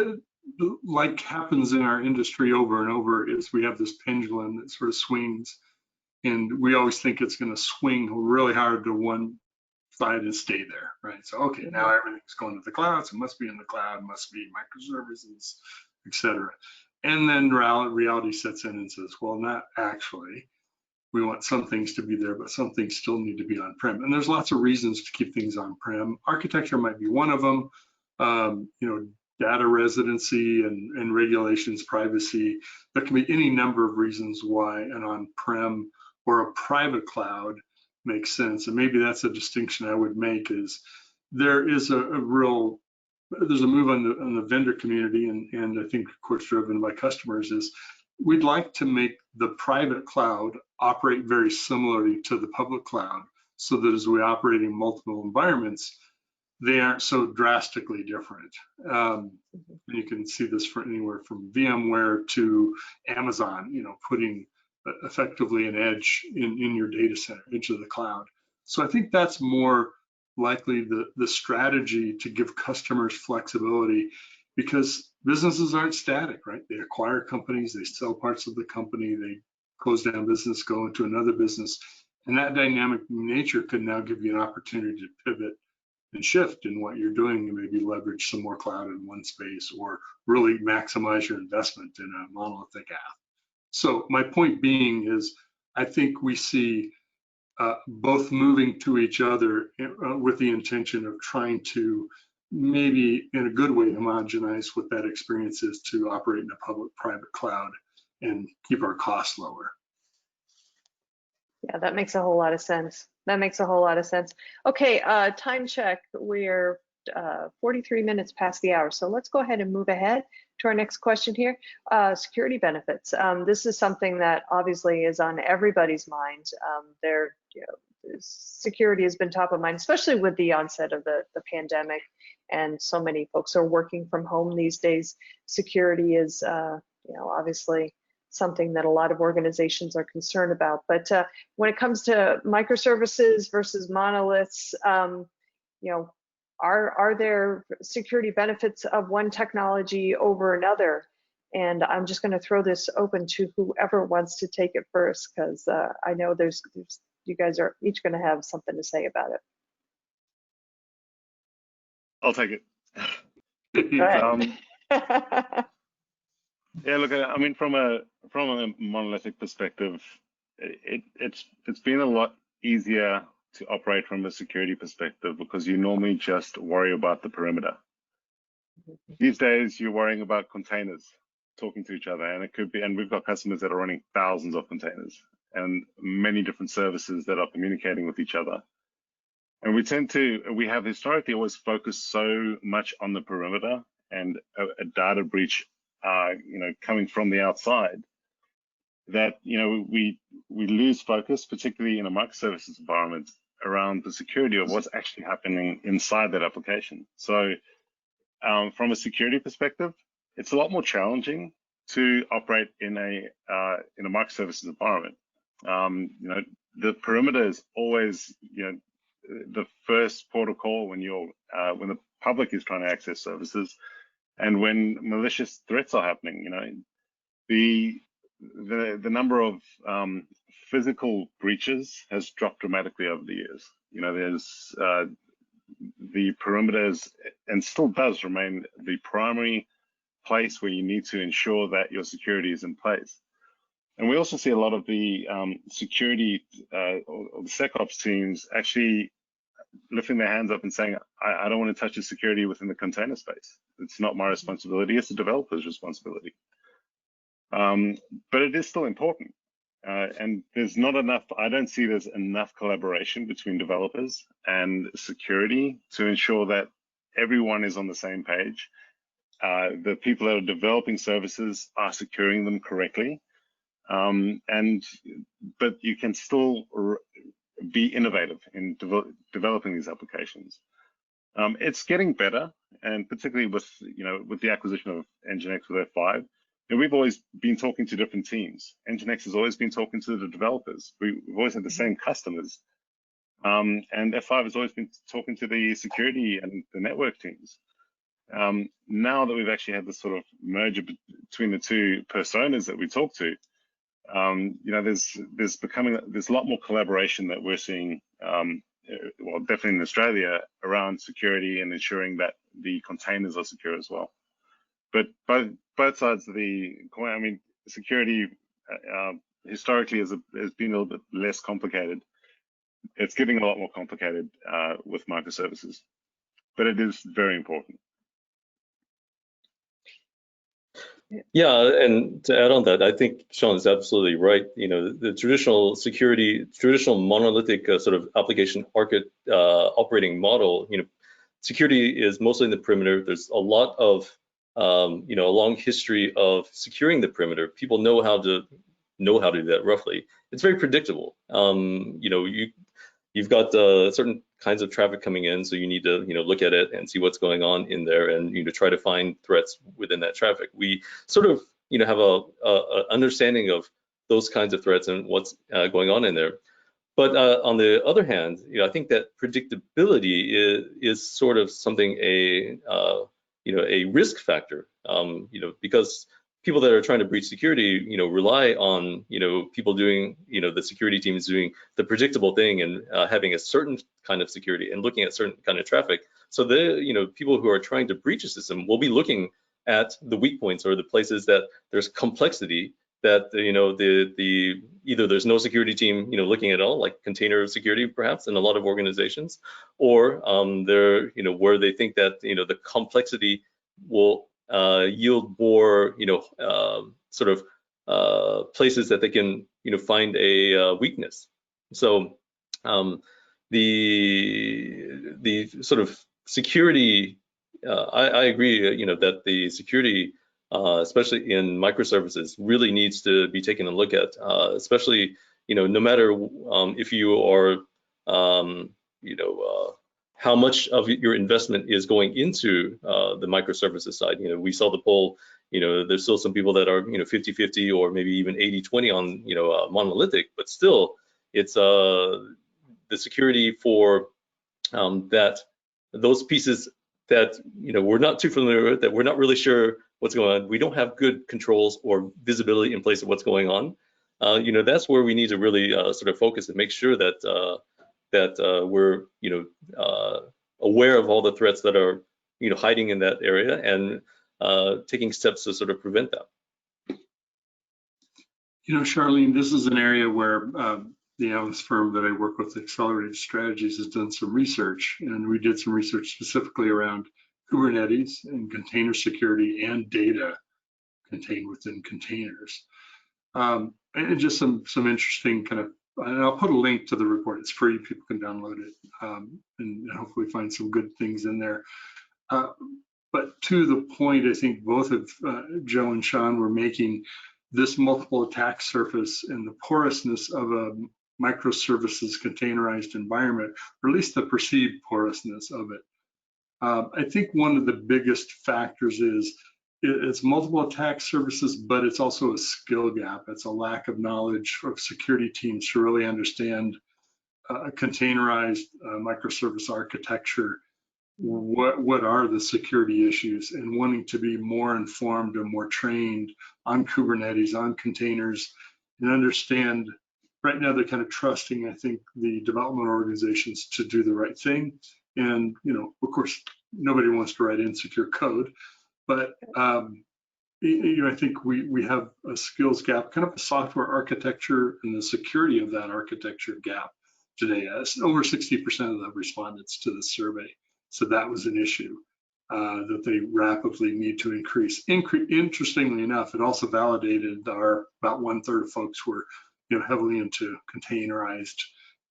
like happens in our industry over and over, is we have this pendulum that sort of swings, and we always think it's going to swing really hard to one side and stay there, right? So, okay, now everything's going to the cloud, so it must be in the cloud, must be microservices, etc. And then reality sets in and says, well, not actually. We want some things to be there, but some things still need to be on-prem. And there's lots of reasons to keep things on-prem. Architecture might be one of them. You know, data residency and regulations, privacy. There can be any number of reasons why an on-prem or a private cloud makes sense. And maybe that's a distinction I would make, is there is there's a move on the vendor community, and I think, of course, driven by customers, is we'd like to make the private cloud operate very similarly to the public cloud, so that as we operate in multiple environments, they aren't so drastically different. You can see this for anywhere from VMware to Amazon, you know, putting effectively an edge in your data center, into the cloud. So I think that's more likely the strategy to give customers flexibility, because businesses aren't static, right? They acquire companies, they sell parts of the company, they close down business, go into another business. And that dynamic nature could now give you an opportunity to pivot and shift in what you're doing, and maybe leverage some more cloud in one space, or really maximize your investment in a monolithic app. So my point being is, I think we see both moving to each other with the intention of trying to maybe in a good way homogenize what that experience is to operate in a public-private cloud and keep our costs lower. Yeah, that makes a whole lot of sense. That makes a whole lot of sense. Okay, time check. We're 43 minutes past the hour, so let's go ahead and move ahead to our next question here. Security benefits. This is something that obviously is on everybody's mind. Security has been top of mind, especially with the onset of the pandemic, and so many folks are working from home these days. Security is, obviously something that a lot of organizations are concerned about. But when it comes to microservices versus monoliths, are there security benefits of one technology over another? And I'm just going to throw this open to whoever wants to take it first, because I know you guys are each going to have something to say about it. I'll take it. Yeah, look, I mean, from a monolithic perspective, it's been a lot easier to operate from a security perspective, because you normally just worry about the perimeter. These days, you're worrying about containers talking to each other, and it could be, and we've got customers that are running thousands of containers and many different services that are communicating with each other. And we have historically always focused so much on the perimeter, and a data breach, coming from the outside, that, we lose focus, particularly in a microservices environment, around the security of what's actually happening inside that application. So from a security perspective, it's a lot more challenging to operate in a microservices environment. The perimeter is always, the first port of call when when the public is trying to access services, and when malicious threats are happening. The number of physical breaches has dropped dramatically over the years. There's the perimeters, and still does remain the primary place where you need to ensure that your security is in place. And we also see a lot of the security or the SecOps teams actually lifting their hands up and saying, I don't want to touch the security within the container space. It's not my responsibility, it's the developer's responsibility. But it is still important. And there's not enough, I don't see there's enough collaboration between developers and security to ensure that everyone is on the same page. The people that are developing services are securing them correctly. But you can still be innovative in developing these applications. It's getting better, and particularly with the acquisition of Nginx with F5, we've always been talking to different teams. Nginx has always been talking to the developers. We've always had the same customers, and F5 has always been talking to the security and the network teams. Now that we've actually had this sort of merger between the two personas that we talk to, there's a lot more collaboration that we're seeing, well, definitely in Australia, around security and ensuring that the containers are secure as well. But both sides of the coin, I mean, security historically has been a little bit less complicated. It's getting a lot more complicated with microservices, but it is very important. Yeah, and to add on that, I think Sean is absolutely right. The traditional security, traditional monolithic sort of application operating model, security is mostly in the perimeter. There's a lot of, a long history of securing the perimeter. People know how to do that roughly. It's very predictable. You've got certain kinds of traffic coming in, so you need to look at it and see what's going on in there, and try to find threats within that traffic. We sort of have a understanding of those kinds of threats and what's going on in there. But on the other hand, I think that predictability is sort of something a risk factor, because people that are trying to breach security, rely on, people doing, the security teams doing the predictable thing and having a certain kind of security and looking at certain kind of traffic. So the, people who are trying to breach a system will be looking at the weak points or the places that there's complexity that, either there's no security team, looking at all, like container security perhaps in a lot of organizations, or they're, where they think that, the complexity will yield more, sort of places that they can, find a weakness. So the sort of security, I agree, that the security, especially in microservices, really needs to be taken a look at, especially, no matter if you are, how much of your investment is going into the microservices side. We saw the poll, there's still some people that are, 50-50 or maybe even 80-20 on, monolithic, but still it's the security for those pieces that, we're not too familiar with, that we're not really sure what's going on. We don't have good controls or visibility in place of what's going on. That's where we need to really sort of focus and make sure that we're aware of all the threats that are hiding in that area and taking steps to sort of prevent that. Charlene, this is an area where the analyst firm that I work with, Accelerated Strategies, has done some research, and we did some research specifically around Kubernetes and container security and data contained within containers. And just some interesting kind of, and I'll put a link to the report. It's free, people can download it, and hopefully find some good things in there. But to the point, I think both of Joe and Sean were making, this multiple attack surface and the porousness of a microservices containerized environment, or at least the perceived porousness of it. I think one of the biggest factors is it's multiple attack surfaces, but it's also a skill gap. It's a lack of knowledge of security teams to really understand containerized microservice architecture, what are the security issues, and wanting to be more informed and more trained on Kubernetes, on containers, and understand. Right now, they're kind of trusting, I think, the development organizations to do the right thing. And, of course, nobody wants to write insecure code, but I think we have a skills gap, kind of a software architecture and the security of that architecture gap today. As over 60% of the respondents to the survey, so that was an issue that they rapidly need to increase. Interestingly enough, it also validated our about 1/3 of folks were heavily into containerized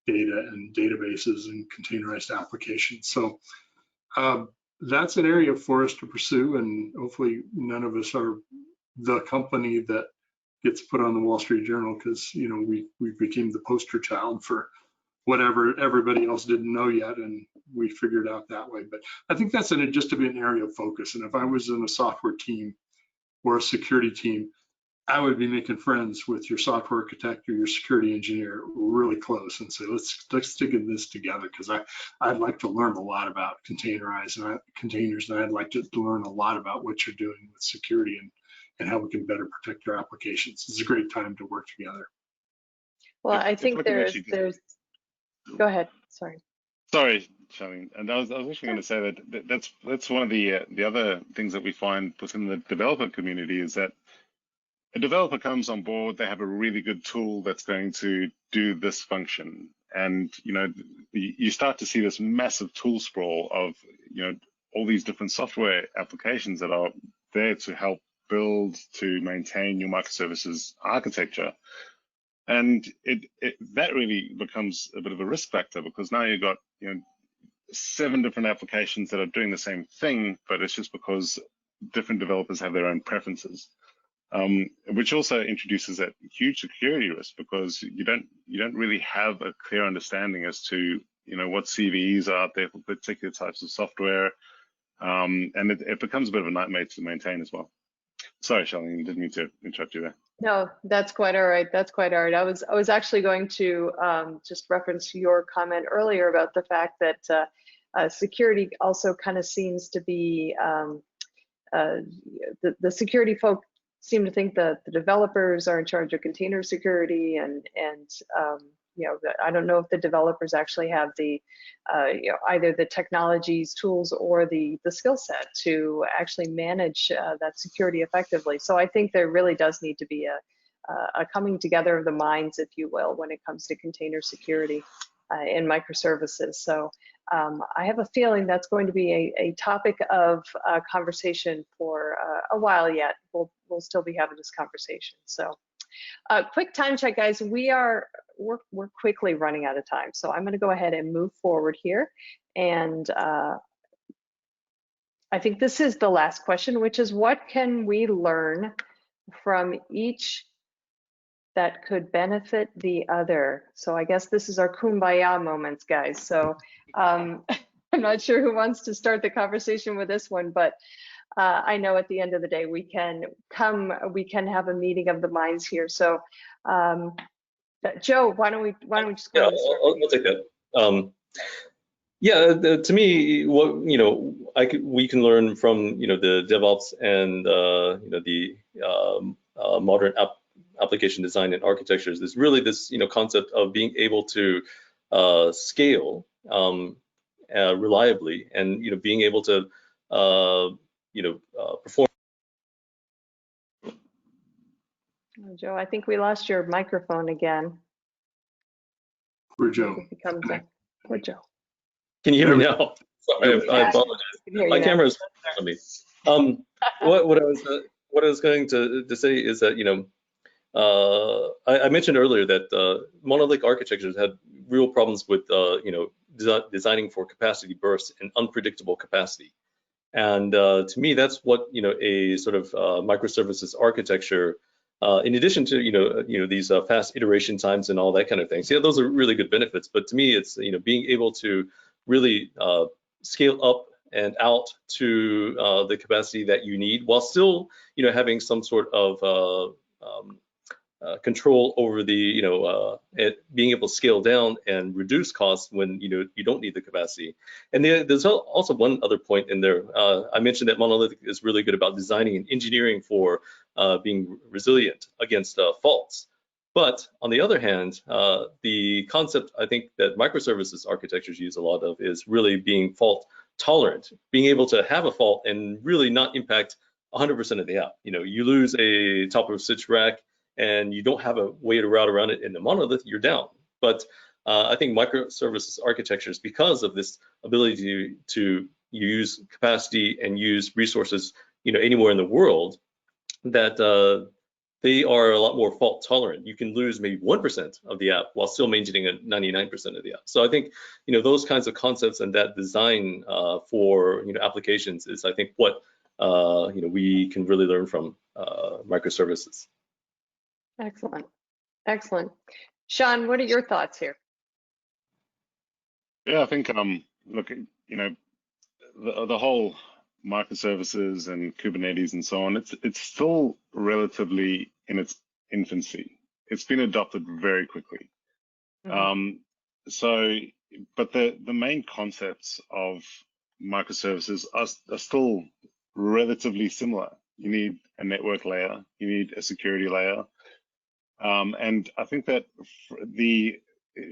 data and databases and containerized applications. So that's an area for us to pursue, and hopefully none of us are the company that gets put on the Wall Street Journal because we became the poster child for whatever everybody else didn't know yet, and we figured out that way. But I think that's just to be an area of focus. And if I was in a software team or a security team, I would be making friends with your software architect or your security engineer really close and say, let's dig in this together, because I'd like to learn a lot about containers, and I'd like to learn a lot about what you're doing with security and how we can better protect your applications. It's a great time to work together. Well, I think there's go ahead. Sorry, Charlene. And I was actually going to say that that's one of the other things that we find within the developer community is that a developer comes on board, they have a really good tool that's going to do this function. And, you start to see this massive tool sprawl of, all these different software applications that are there to help build, to maintain your microservices architecture. And that really becomes a bit of a risk factor, because now you've got, 7 different applications that are doing the same thing, but it's just because different developers have their own preferences. Which also introduces that huge security risk, because you don't really have a clear understanding as to what CVEs are out there for particular types of software, and it becomes a bit of a nightmare to maintain as well. Sorry, Charlene, didn't mean to interrupt you there. No, that's quite all right. That's quite all right. I was actually going to just reference your comment earlier about the fact that security also kind of seems to be the security folk seem to think that the developers are in charge of container security, and I don't know if the developers actually have the either the technologies, tools, or the skill set to actually manage that security effectively. So I think there really does need to be a coming together of the minds, if you will, when it comes to container security in microservices. So I have a feeling that's going to be a topic of conversation for a while yet. We'll still be having this conversation. So quick time check, guys. We're quickly running out of time. So I'm going to go ahead and move forward here. And I think this is the last question, which is, what can we learn from each that could benefit the other? So I guess this is our kumbaya moments, guys. So I'm not sure who wants to start the conversation with this one, but I know at the end of the day, we can have a meeting of the minds here. So Joe, why don't we just go? I'll take that. To me, what we can learn from the DevOps and the modern application design and architectures is really this concept of being able to scale reliably, and being able to perform. Oh, Joe, I think we lost your microphone again. Poor Joe. Poor Joe. Can you hear me now? Sorry, I apologize. My camera is on me. What I was going to say is that I mentioned earlier that monolithic architectures had real problems with designing for capacity bursts and unpredictable capacity. And to me, that's what a sort of microservices architecture, in addition to these fast iteration times and all that kind of things. Yeah, those are really good benefits. But to me, it's being able to really scale up and out to the capacity that you need, while still having some sort of control over the, being able to scale down and reduce costs when, you don't need the capacity. And there's also one other point in there. I mentioned that monolithic is really good about designing and engineering for being resilient against faults. But on the other hand, the concept I think that microservices architectures use a lot of is really being fault tolerant, being able to have a fault and really not impact 100% of the app. You lose a top of switch rack and you don't have a way to route around it in the monolith, you're down. But I think microservices architectures, because of this ability to use capacity and use resources, anywhere in the world, that they are a lot more fault tolerant. You can lose maybe 1% of the app while still maintaining a 99% of the app. So I think, those kinds of concepts and that design for, applications is, I think, what, we can really learn from microservices. Excellent. Excellent. Sean, what are your thoughts here? Yeah, I think, look, the whole microservices and Kubernetes and so on, it's still relatively in its infancy. It's been adopted very quickly. Mm-hmm. But the main concepts of microservices are still relatively similar. You need a network layer, you need a security layer. And I think that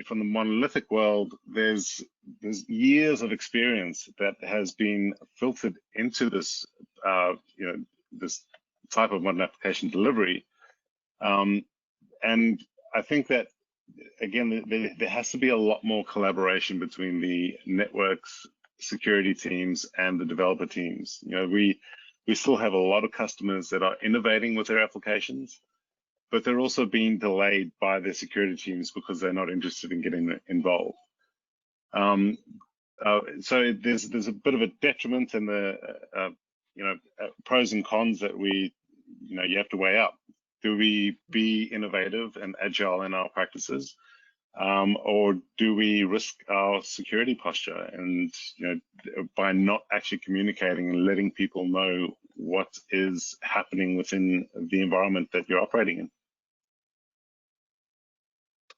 from the monolithic world, there's years of experience that has been filtered into this, this type of modern application delivery. And I think that, again, there has to be a lot more collaboration between the networks, security teams, and the developer teams. We still have a lot of customers that are innovating with their applications, but they're also being delayed by their security teams because they're not interested in getting involved. So there's a bit of a detriment and the pros and cons that you have to weigh up. Do we be innovative and agile in our practices, or do we risk our security posture and by not actually communicating and letting people know what is happening within the environment that you're operating in?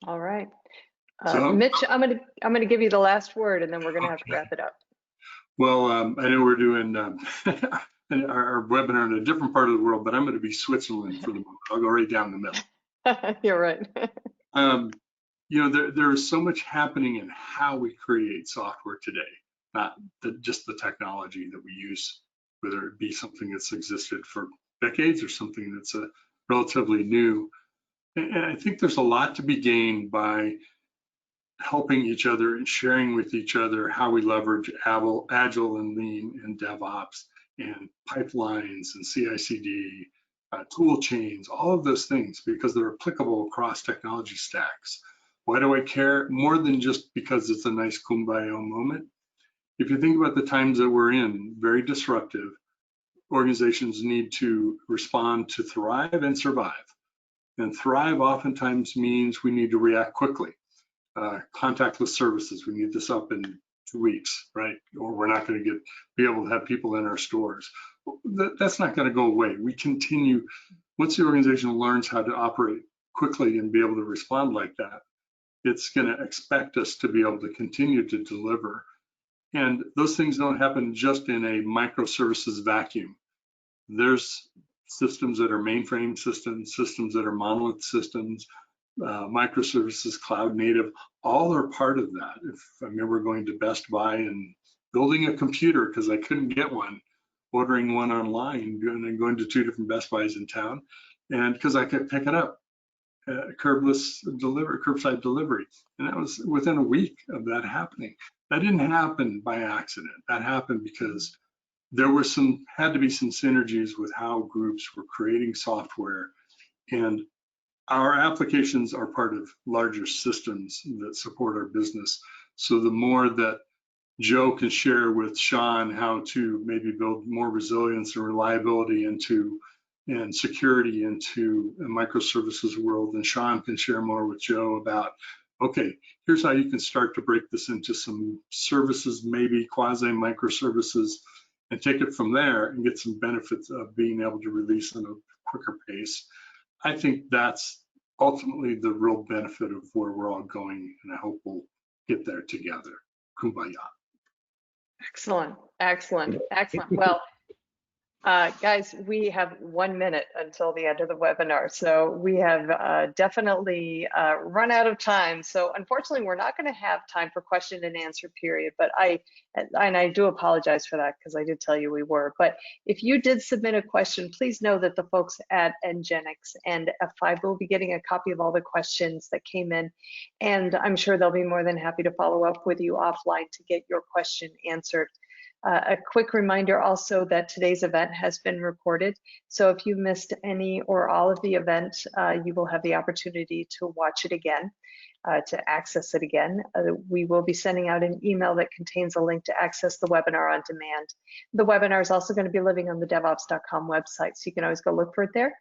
All right. So, Mitch, I'm gonna give you the last word, and then we're gonna have to wrap it up. Well, I know we're doing our webinar in a different part of the world, but I'm going to be Switzerland for the moment. I'll go right down the middle. You're right. There is so much happening in how we create software today, not just the technology that we use, whether it be something that's existed for decades or something that's relatively new. And I think there's a lot to be gained by helping each other and sharing with each other how we leverage agile and lean and DevOps and pipelines and CI/CD, tool chains, all of those things, because they're applicable across technology stacks. Why do I care? More than just because it's a nice kumbaya moment. If you think about the times that we're in, very disruptive, organizations need to respond to thrive and survive. And thrive oftentimes means we need to react quickly. Contactless services, we need this up in 2 weeks, right? Or we're not going to be able to have people in our stores. That's not going to go away. We continue, once the organization learns how to operate quickly and be able to respond like that, it's going to expect us to be able to continue to deliver. And those things don't happen just in a microservices vacuum. There's systems that are mainframe systems, systems that are monolith systems, microservices, cloud native, all are part of that. If I remember going to Best Buy and building a computer because I couldn't get one, ordering one online, and then going to 2 different Best Buys in town, and because I could pick it up, curbside delivery, and that was within a week of that happening. That didn't happen by accident. That happened because there were had to be some synergies with how groups were creating software, and our applications are part of larger systems that support our business. So the more that Joe can share with Sean how to maybe build more resilience and reliability and security into a microservices world, and Sean can share more with Joe about, okay, here's how you can start to break this into some services, maybe quasi microservices, and take it from there and get some benefits of being able to release in a quicker pace. I think that's ultimately the real benefit of where we're all going, and I hope we'll get there together. Kumbaya. Excellent, excellent, excellent. Well, guys, we have 1 minute until the end of the webinar, so we have definitely run out of time. So unfortunately, we're not going to have time for question and answer period, but I do apologize for that because I did tell you we were. But if you did submit a question, please know that the folks at Nginx and F5 will be getting a copy of all the questions that came in, and I'm sure they'll be more than happy to follow up with you offline to get your question answered. A quick reminder also that today's event has been recorded. So if you missed any or all of the event, you will have the opportunity to watch it again, to access it again. We will be sending out an email that contains a link to access the webinar on demand. The webinar is also going to be living on the devops.com website, so you can always go look for it there.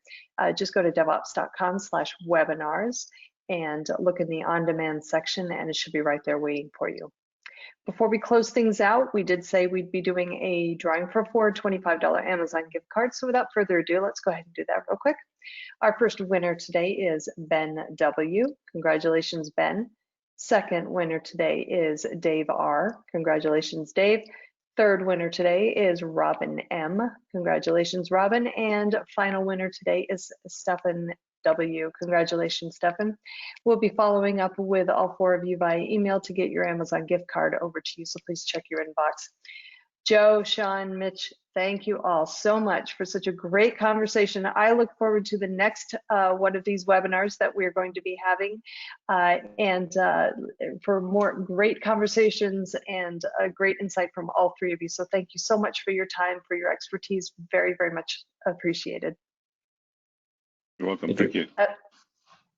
Just go to devops.com/webinars and look in the on-demand section, and it should be right there waiting for you. Before we close things out, we did say we'd be doing a drawing for 4 $25 Amazon gift cards. So without further ado, let's go ahead and do that real quick. Our first winner today is Ben W. Congratulations, Ben. Second winner today is Dave R. Congratulations, Dave. Third winner today is Robin M. Congratulations, Robin. And final winner today is Stefan W. Congratulations, Stefan. We'll be following up with all 4 of you via email to get your Amazon gift card over to you, so please check your inbox. Joe, Sean, Mitch, thank you all so much for such a great conversation. I look forward to the next one of these webinars that we're going to be having, and for more great conversations and great insight from all 3 of you. So thank you so much for your time, for your expertise. Very, very much appreciated. You're welcome. Thank you.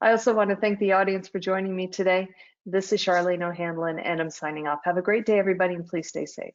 I also want to thank the audience for joining me today. This is Charlene O'Hanlon, and I'm signing off. Have a great day, everybody, and please stay safe.